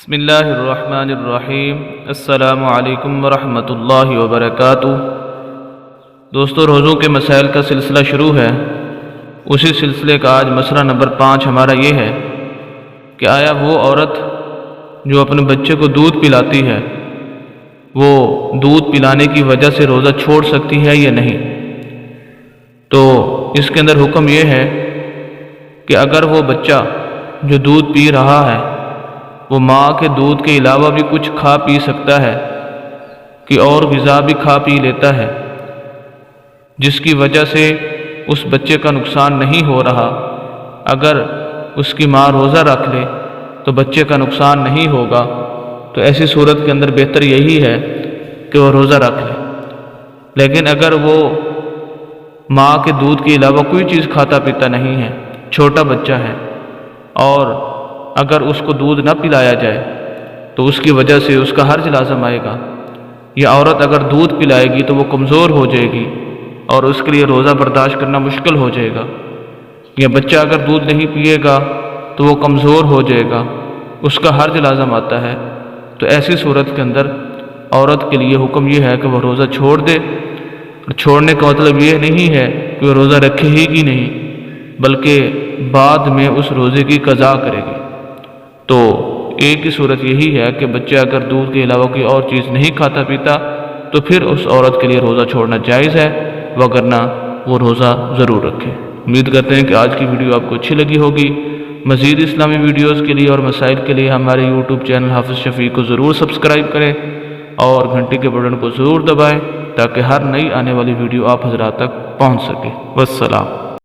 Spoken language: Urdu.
بسم اللہ الرحمن الرحیم۔ السلام علیکم ورحمۃ اللہ وبرکاتہ۔ دوستو، روزوں کے مسائل کا سلسلہ شروع ہے۔ اسی سلسلے کا آج مسئلہ نمبر 5 ہمارا یہ ہے کہ آیا وہ عورت جو اپنے بچے کو دودھ پلاتی ہے وہ دودھ پلانے کی وجہ سے روزہ چھوڑ سکتی ہے یا نہیں؟ تو اس کے اندر حکم یہ ہے کہ اگر وہ بچہ جو دودھ پی رہا ہے وہ ماں کے دودھ کے علاوہ بھی کچھ کھا پی سکتا ہے کہ اور غذا بھی کھا پی لیتا ہے جس کی وجہ سے اس بچے کا نقصان نہیں ہو رہا، اگر اس کی ماں روزہ رکھ لے تو بچے کا نقصان نہیں ہوگا، تو ایسی صورت کے اندر بہتر یہی ہے کہ وہ روزہ رکھ لے۔ لیکن اگر وہ ماں کے دودھ کے علاوہ کوئی چیز کھاتا پیتا نہیں ہے، چھوٹا بچہ ہے، اور اگر اس کو دودھ نہ پلایا جائے تو اس کی وجہ سے اس کا حرج لازم آئے گا، یا عورت اگر دودھ پلائے گی تو وہ کمزور ہو جائے گی اور اس کے لیے روزہ برداشت کرنا مشکل ہو جائے گا، یا بچہ اگر دودھ نہیں پیے گا تو وہ کمزور ہو جائے گا، اس کا حرج لازم آتا ہے۔ تو ایسی صورت کے اندر عورت کے لیے حکم یہ ہے کہ وہ روزہ چھوڑ دے، اور چھوڑنے کا مطلب یہ نہیں ہے کہ وہ روزہ رکھے ہی کی نہیں، بلکہ بعد میں اس روزے کی قضا کرے گی۔ تو ایک ہی صورت یہی ہے کہ بچہ اگر دودھ کے علاوہ کوئی اور چیز نہیں کھاتا پیتا تو پھر اس عورت کے لیے روزہ چھوڑنا جائز ہے، وگرنہ وہ روزہ ضرور رکھے۔ امید کرتے ہیں کہ آج کی ویڈیو آپ کو اچھی لگی ہوگی۔ مزید اسلامی ویڈیوز کے لیے اور مسائل کے لیے ہمارے یوٹیوب چینل حافظ شفیع کو ضرور سبسکرائب کریں اور گھنٹی کے بٹن کو ضرور دبائیں تاکہ ہر نئی آنے والی ویڈیو آپ حضرات تک پہنچ سکے۔ والسلام۔